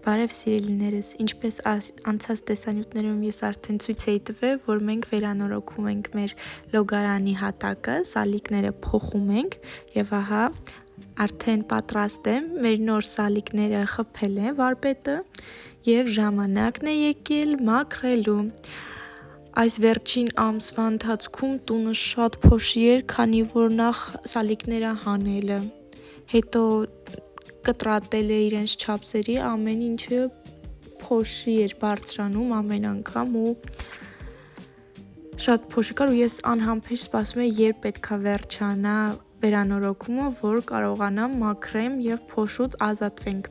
Բարև սիրելիներս, ինչպես անցած տեսանյութներում ես արդեն ցույց էի տվել, որ մենք վերանորոգում ենք մեր լոգարանի հատակը, սալիկները փոխում ենք եւ ահա արդեն պատրաստ եմ, մեր նոր սալիկները խփել են վարպետը եւ ժամանակն է եկել մաքրելու։ Այս վերջին ամսվա ընթացքում տունը շատ փոշի էր, քանի որ նախ սալիկները հանելը, հետո կտրատել է իրենց չափսերի, ամեն ինչը փոշի էր բարձրանում ամեն անգամ ու շատ փոշի կար ու ես անհամբեր սպասում եմ, երբ պետքա վերջանա վերանորոգումը, որ կարողանամ մաքրեմ եւ փոշուց ազատվենք։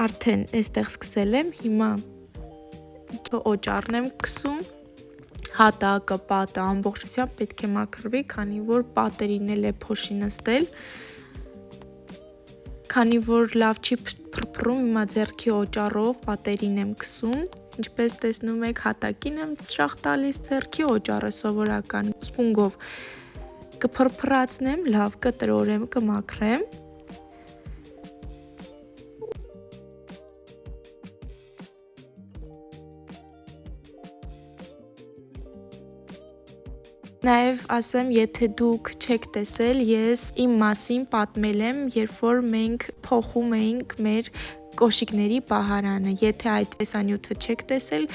Արդեն այստեղ սկսել եմ, հիմա օճառն եմ քսում, հատակը, պատը ամբողջությամբ պետք է մաքրվի, քանի որ պատերին էլ է փոշի նստել։ Քանի որ լավ չի փրփրում, հիմա ձեռքի օճառով պատերին եմ քսում, ինչպես տեսնում եք հատակին եմ շաղ տալիս, ձեռքի օճառը սովորական սպունգով կփրփրացնեմ, լավ կտրորեմ, կմաքրեմ։ Նաև ասեմ, եթե դուք չեք տեսել, ես իմ մասին պատմել եմ, երբ որ մենք փոխում էինք մեր կոշիկների պահարանը։ Եթե այդ տեսանյութը չեք տեսել,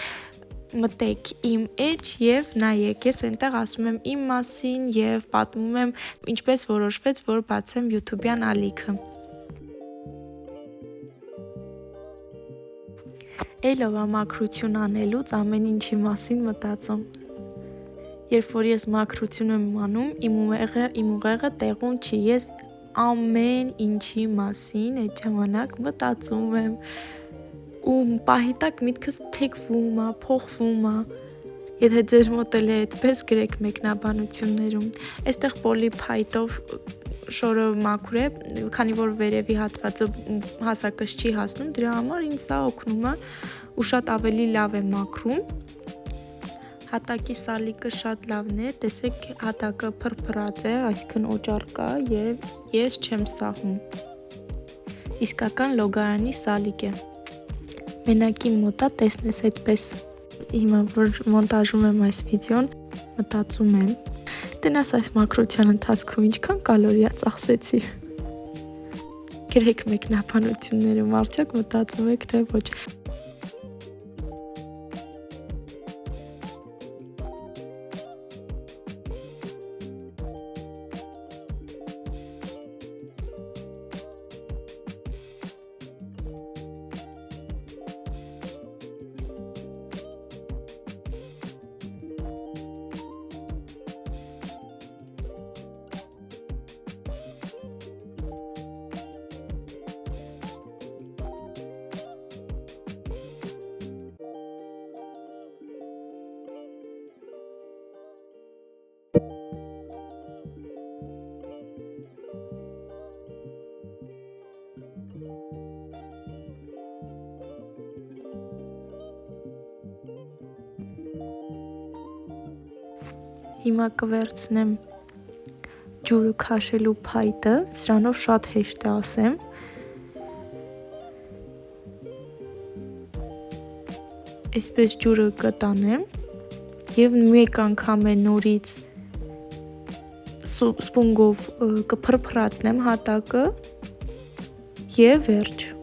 մտեք իմ էջ եւ նայեք, ես այնտեղ ասում եմ իմ մասին եւ պատմում եմ ինչպես որոշվեց, որ բացեմ YouTube-յան ալիքը։ Էլով մաքրություն անելուց ամեն ինչի մասին մտածում։ Երբ որ ես մաքրություն եմ անում, իմ ուղեղը տեղում չի, ես ամեն ինչի մասին այդ ժամանակ մտածում եմ ու պահի տակ միտքս թեքվում է, փոխվում է։ Եթե ձեր մոտ էլ է այդպես, գրեք մեկնաբանություններում։ Այստեղ պոլիփայտով շորը մաքուր է, քանի որ վերևի հատվածը հասակս չի հասնում, դրա համար ինձ սա օգնում է ու շատ ավելի լավ է մաքրում։ Հատակի սալիկը շատ լավն է, տեսեք հատակը փրփրած է, այսինքն օճառ կա եւ ես չեմ սահում։ Իսկական լոգարանի սալիկ է։ Մենակ իմ մոտա տեսնես այդպես։ Հիմա որ մոնտաժում եմ այս վիդեոն, մտածում եմ, տենաս այս մաքրության ընթացքում ինչքան կալորիա ծախսեցի։ Գրեք մեկնաբանություններում, արդյոք մտածում եք, թե ոչ։ Հիմա կվերցնեմ ջուրը քաշելու փայտը, սրանով շատ հեշտ է ասեմ։ Այսպես ջուրը կտանեմ եւ մեկ անգամ է նորից սպունգով կփրփրացնեմ հատակը եւ վերջ։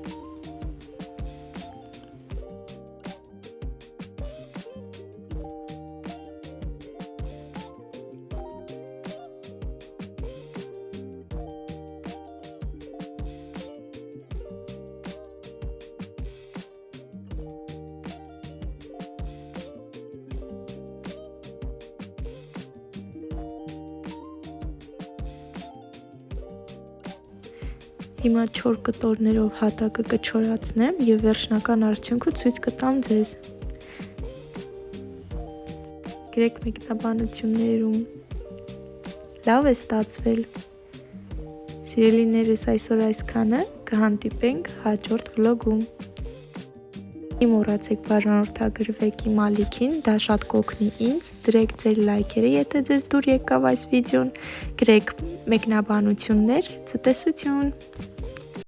Հիմա չոր կտորներով հատակը կչորացնեմ եւ վերջնական արդյունքը ցույց կտամ ձեզ։ Գրեք մեկնաբանություններում։ Լավ է ստացվել։ Սիրելիներս, այսօր այսքանը, կհանդիպենք հաջորդ վլոգում։ Մոռացեք բաժանորդագրվեք իմ ալիքին, դա շատ կօգնի ինձ, դրեք ձեր լայքերը, եթե ձեզ դուր եկավ այս վիդեոն, գրեք մեկնաբանություններ, ցտեսություն։